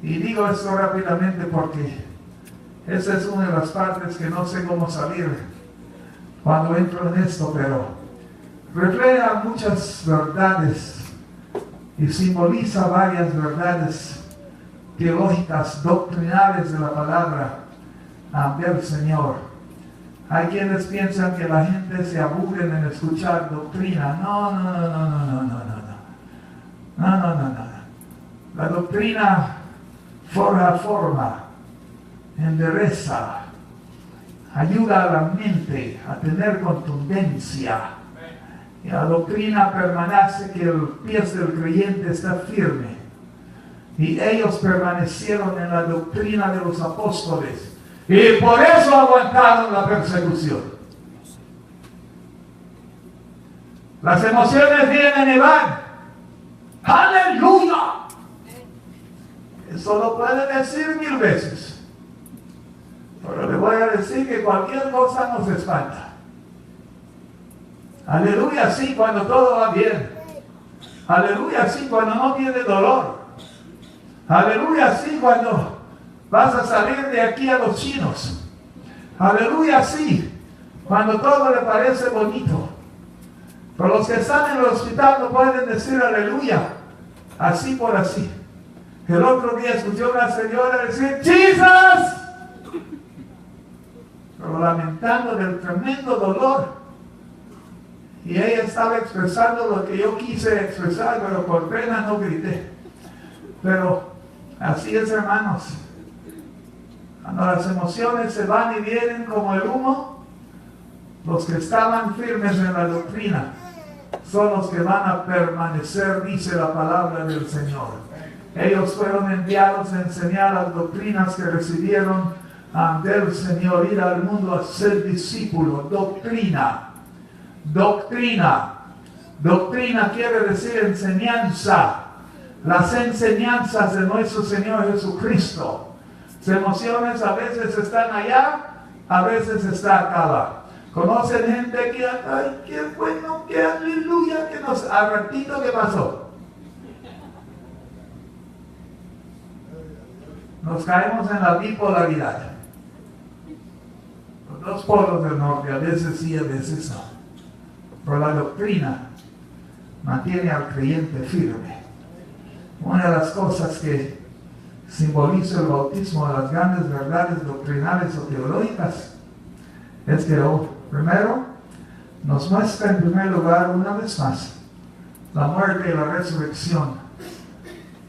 S3: Y digo esto rápidamente porque esa es una de las partes que no sé cómo salir cuando entro en esto, pero refleja muchas verdades y simboliza varias verdades teológicas, doctrinales de la palabra del Señor. Hay quienes piensan que la gente se aburre en escuchar doctrina. No. La doctrina forma, endereza, ayuda a la mente a tener contundencia. Y la doctrina permanece que el pie del creyente está firme. Y ellos permanecieron en la doctrina de los apóstoles. Y por eso aguantaron la persecución. Las emociones vienen y van. ¡Aleluya! Eso lo puede decir 1000 veces. Pero le voy a decir que cualquier cosa nos espanta. Aleluya, sí, cuando todo va bien. Aleluya, sí, cuando no tiene dolor. Aleluya, sí, cuando vas a salir de aquí a los chinos. Aleluya, sí, cuando todo le parece bonito. Pero los que están en el hospital no pueden decir aleluya, así por así. El otro día escuché a una señora decir, ¡Jesus! Pero lamentando del tremendo dolor. Y ella estaba expresando lo que yo quise expresar, pero por pena no grité. Pero así es, hermanos. Cuando las emociones se van y vienen como el humo, los que estaban firmes en la doctrina son los que van a permanecer, dice la palabra del Señor. Ellos fueron enviados a enseñar las doctrinas que recibieron del Señor, ir al mundo a ser discípulos. Doctrina quiere decir enseñanza. Las enseñanzas de nuestro Señor Jesucristo. Las emociones a veces están allá, a veces está acá. ¿Conocen gente que, ay, qué bueno, qué aleluya, que nos, al ratito, ¿qué pasó? Nos caemos en la bipolaridad. Los dos polos del norte, a veces sí, a veces no. Pero la doctrina mantiene al creyente firme. Una de las cosas que simboliza el bautismo de las grandes verdades doctrinales o teológicas es que, primero, nos muestra en primer lugar, una vez más, la muerte y la resurrección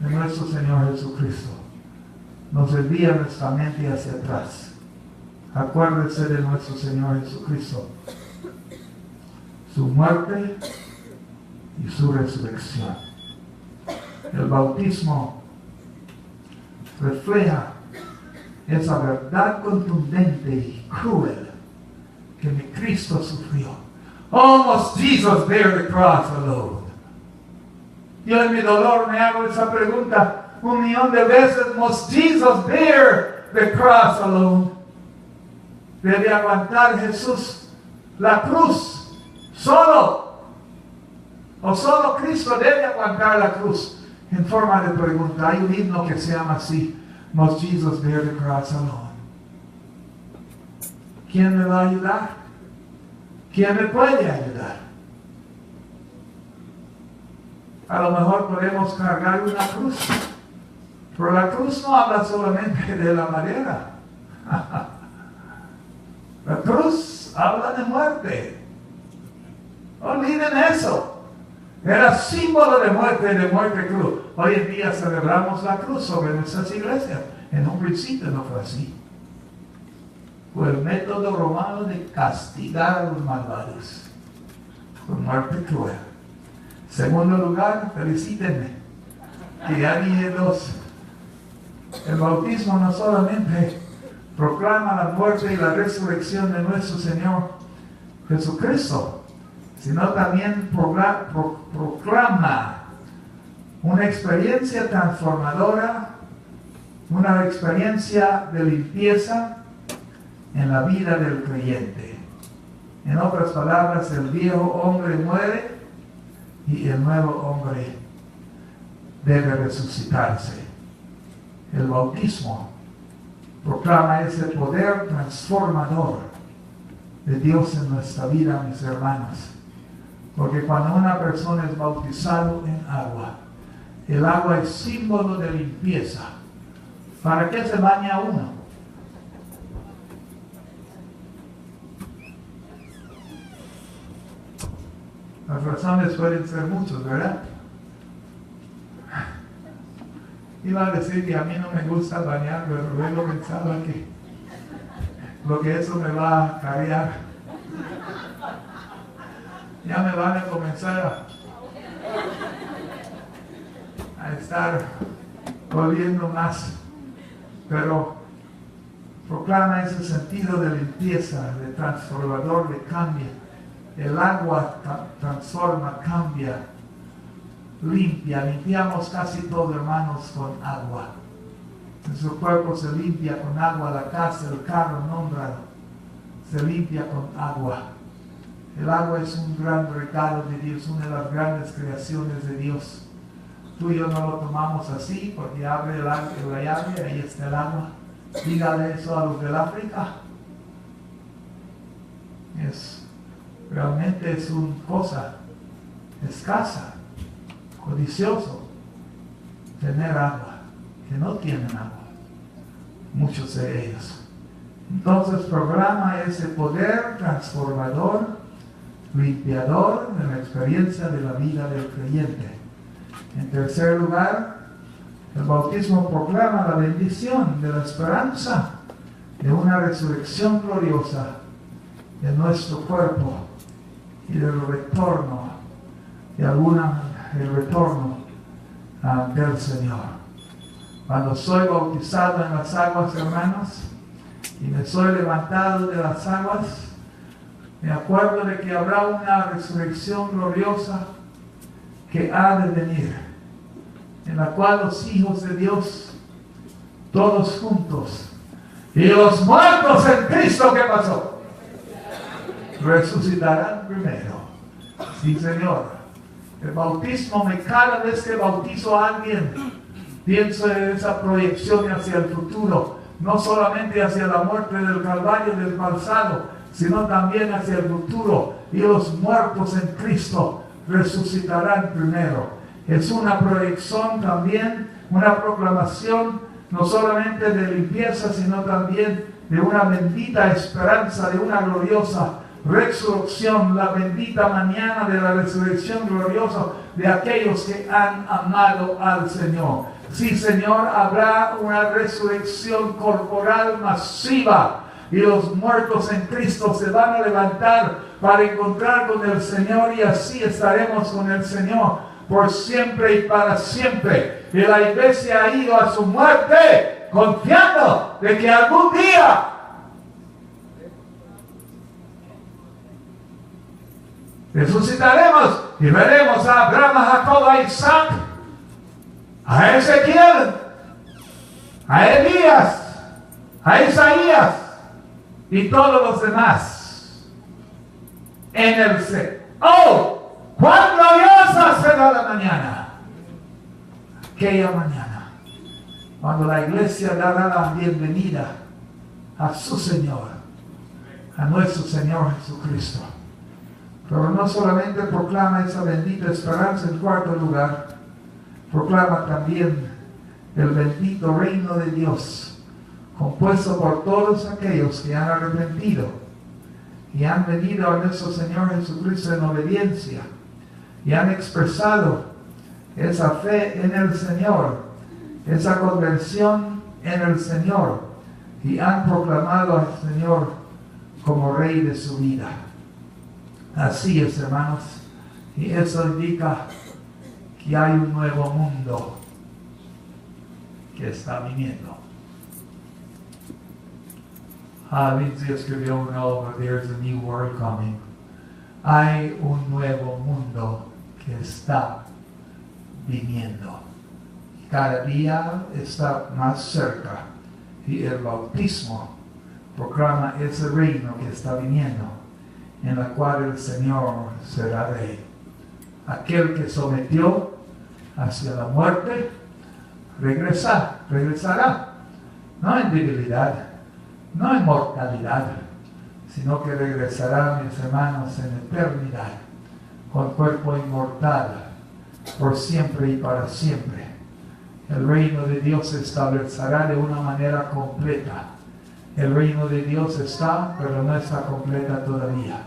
S3: de nuestro Señor Jesucristo. Nos envía nuestra mente hacia atrás. Acuérdese de nuestro Señor Jesucristo, su muerte y su resurrección. El bautismo refleja esa verdad contundente y cruel que mi Cristo sufrió. Oh, must Jesus bear the cross alone? Yo en mi dolor me hago esa pregunta 1,000,000 de veces. Must Jesus bear the cross alone? ¿Debe aguantar Jesús la cruz solo? ¿O solo Cristo debe aguantar la cruz? En forma de pregunta, hay un himno que se llama así: Must Jesus bear the cross alone? ¿Quién me va a ayudar? ¿Quién me puede ayudar? A lo mejor podemos cargar una cruz, pero la cruz no habla solamente de la madera. La cruz habla de muerte. Olviden eso. Era símbolo de muerte cruz. Hoy en día celebramos la cruz sobre nuestras iglesias. En un principio no fue así. Fue el método romano de castigar a los malvados con muerte cruel. Segundo lugar, felicítenme, que ya dije 2. El bautismo no solamente proclama la muerte y la resurrección de nuestro Señor Jesucristo, sino también proclama una experiencia transformadora, una experiencia de limpieza en la vida del creyente. En otras palabras, el viejo hombre muere y el nuevo hombre debe resucitarse. El bautismo proclama ese poder transformador de Dios en nuestra vida, mis hermanos. Porque cuando una persona es bautizado en agua, el agua es símbolo de limpieza. ¿Para qué se baña uno? Las razones pueden ser muchas, ¿verdad? Iba a decir que a mí no me gusta bañar, pero luego pensaba que lo que eso me va a cargar. Ya me van a comenzar a estar volviendo más, pero proclama ese sentido de limpieza, de transformador, de cambio. El agua transforma, cambia, limpia. Limpiamos casi todo, hermanos, con agua. Nuestro cuerpo se limpia con agua, la casa, el carro, nómbralo, se limpia con agua. El agua es un gran regalo de Dios, una de las grandes creaciones de Dios. Tú y yo no lo tomamos así porque abre la llave, ahí está el agua. Dígale eso a los del África. Realmente es una cosa escasa, codicioso, tener agua, que no tienen agua, muchos de ellos. Entonces proclama ese poder transformador, limpiador de la experiencia de la vida del creyente. En tercer lugar, el bautismo proclama la bendición de la esperanza de una resurrección gloriosa de nuestro cuerpo y del retorno, el retorno del Señor. Cuando soy bautizado en las aguas, hermanos, y me soy levantado de las aguas, me acuerdo de que habrá una resurrección gloriosa que ha de venir, en la cual los hijos de Dios, todos juntos, y los muertos en Cristo, ¿qué pasó? Resucitarán primero. Sí, Señor. El bautismo, cada vez que bautizo a alguien, pienso en esa proyección hacia el futuro, no solamente hacia la muerte del Calvario del pasado, sino también hacia el futuro. Y los muertos en Cristo resucitarán primero. Es una proyección también, una proclamación, no solamente de limpieza, sino también de una bendita esperanza, de una gloriosa resurrección, la bendita mañana de la resurrección gloriosa de aquellos que han amado al Señor. Sí, Señor, habrá una resurrección corporal masiva y los muertos en Cristo se van a levantar para encontrar con el Señor y así estaremos con el Señor por siempre y para siempre. Y la iglesia ha ido a su muerte confiando de que algún día resucitaremos y veremos a Abraham, a Jacob, a Isaac, a Ezequiel, a Elías, a Isaías y todos los demás en el cielo. ¡Oh! ¡Cuán gloriosa será la mañana! Aquella mañana, cuando la iglesia dará la bienvenida a su Señor, a nuestro Señor Jesucristo. Pero no solamente proclama esa bendita esperanza en cuarto lugar, proclama también el bendito reino de Dios, compuesto por todos aquellos que han arrepentido y han venido a nuestro Señor Jesucristo en obediencia y han expresado esa fe en el Señor, esa conversión en el Señor y han proclamado al Señor como Rey de su vida. Así es, hermanos, y eso indica que hay un nuevo mundo que está viniendo. Lindsay escribió una obra, There's a New World Coming. Hay un nuevo mundo que está viniendo. Cada día está más cerca y el bautismo proclama ese reino que está viniendo, en la cual el Señor será rey. Aquel que sometió hacia la muerte, regresará regresará. No en debilidad, no en mortalidad, sino que regresará, mis hermanos, en eternidad, con cuerpo inmortal, por siempre y para siempre. El reino de Dios se establecerá de una manera completa. El reino de Dios está, pero no está completa todavía.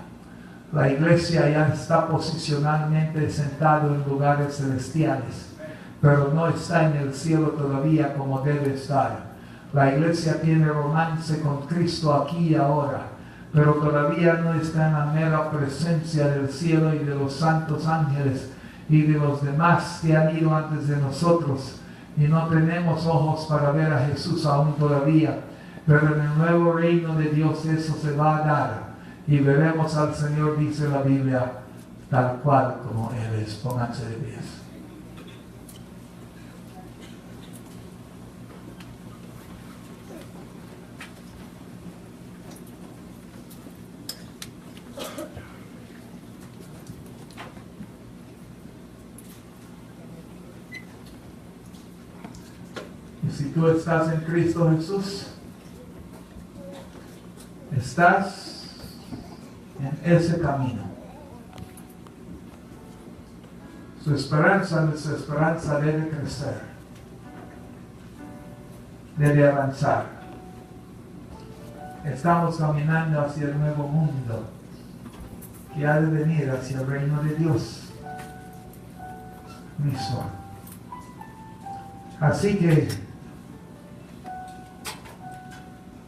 S3: La iglesia ya está posicionalmente sentado en lugares celestiales, pero no está en el cielo todavía como debe estar. La iglesia tiene romance con Cristo aquí y ahora, pero todavía no está en la mera presencia del cielo y de los santos ángeles y de los demás que han ido antes de nosotros. Y no tenemos ojos para ver a Jesús aún todavía, pero en el nuevo reino de Dios eso se va a dar. Y veremos al Señor, dice la Biblia, tal cual como Él es. Pónganse de pies. Y si tú estás en Cristo Jesús, estás en ese camino. Su esperanza debe crecer, debe avanzar. Estamos caminando hacia el nuevo mundo que ha de venir hacia el reino de Dios mismo. Así que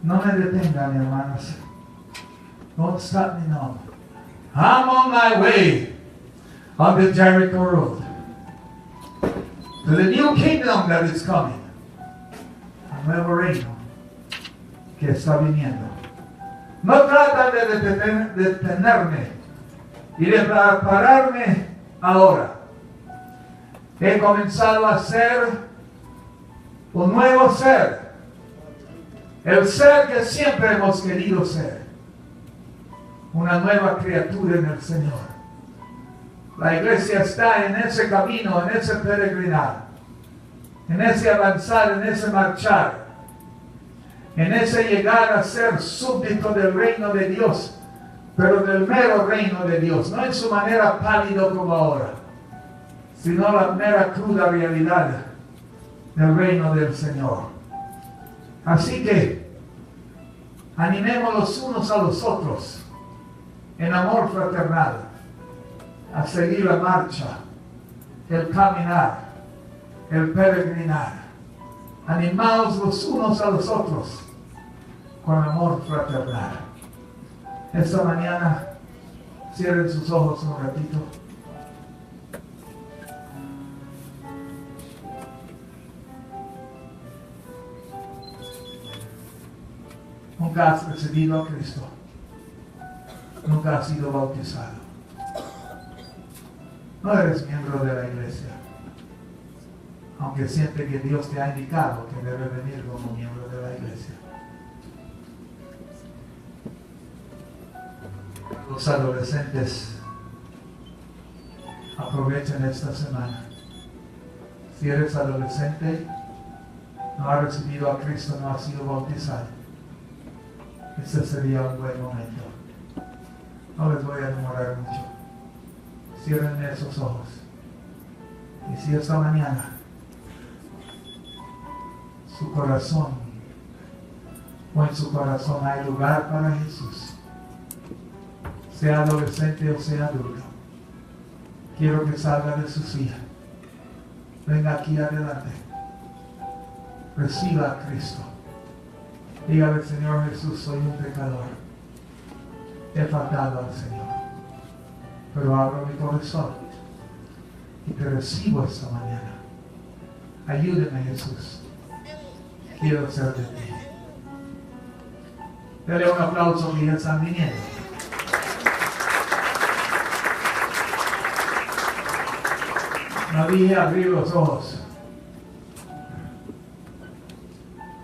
S3: no me detengan, hermanos. Don't stop me now. I'm on my way on the Jericho road to the new kingdom that is coming. El nuevo reino que está viniendo. No tratan de detenerme y de pararme ahora. He comenzado a ser un nuevo ser. El ser que siempre hemos querido ser. Una nueva criatura en el Señor. La iglesia está en ese camino, en ese peregrinar, en ese avanzar, en ese marchar, en ese llegar a ser súbdito del reino de Dios, pero del mero reino de Dios, no en su manera pálido como ahora, sino la mera cruda realidad del reino del Señor. Así que animemos los unos a los otros en amor fraternal a seguir la marcha, el caminar, el peregrinar. Animaos los unos a los otros con amor fraternal. Esta mañana cierren sus ojos un ratito. Nunca has recibido a Cristo. Nunca has sido bautizado. No eres miembro de la iglesia. Aunque siente que Dios te ha indicado que debe venir como miembro de la iglesia. Los adolescentes aprovechen esta semana. Si eres adolescente, no has recibido a Cristo, no has sido bautizado, ese sería un buen momento. No les voy a demorar mucho. Cierren esos ojos. Y si esta mañana su corazón o en su corazón hay lugar para Jesús, sea adolescente o sea adulto, quiero que salga de su silla. Venga aquí adelante. Reciba a Cristo. Dígale: Señor Jesús, soy un pecador. He faltado al Señor. Pero abro mi corazón y te recibo esta mañana. Ayúdeme, Jesús. Quiero ser de ti. Dale un aplauso que ya están viniendo. No dije abrir los ojos.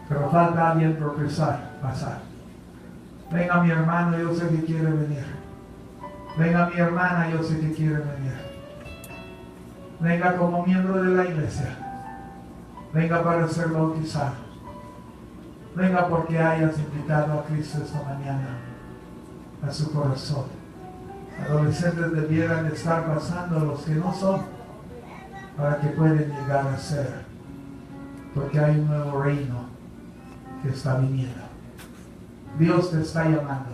S3: Pero falta alguien por pasar. Venga mi hermano, yo sé que quiere venir. Venga mi hermana, yo sé que quiere venir. Venga como miembro de la iglesia. Venga para ser bautizado. Venga porque hayas invitado a Cristo esta mañana a su corazón. Adolescentes debieran estar pasando los que no son para que puedan llegar a ser, porque hay un nuevo reino que está viniendo. Dios te está llamando.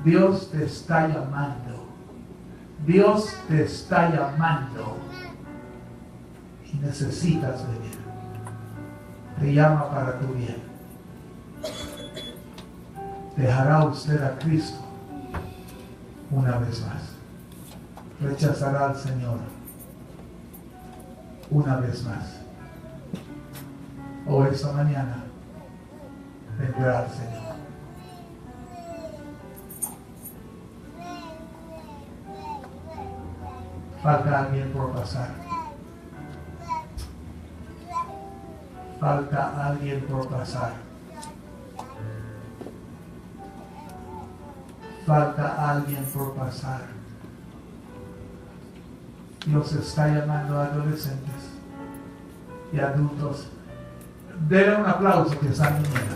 S3: Dios te está llamando. Dios te está llamando y necesitas venir. Te llama para tu bien. Dejará usted a Cristo una vez más. Rechazará al Señor una vez más. O esta mañana vendrá al Señor. Falta alguien por pasar. Falta alguien por pasar. Falta alguien por pasar. Dios está llamando a adolescentes y adultos. Denle un aplauso que están viniendo.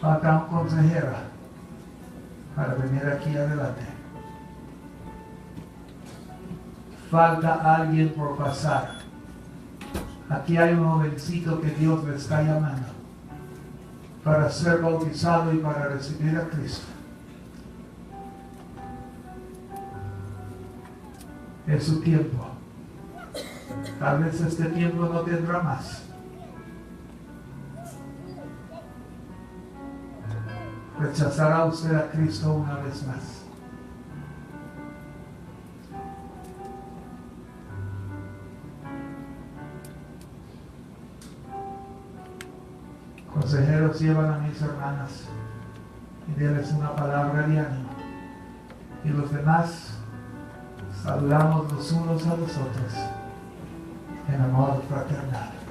S3: Falta un consejero para venir aquí adelante. Falta alguien por pasar. Aquí hay un jovencito que Dios le está llamando para ser bautizado y para recibir a Cristo. Es su tiempo. Tal vez este tiempo no tendrá más. Rechazará usted a Cristo una vez más. Consejeros, llevan a mis hermanas y denles una palabra de ánimo. Y los demás saludamos los unos a los otros en amor fraternal.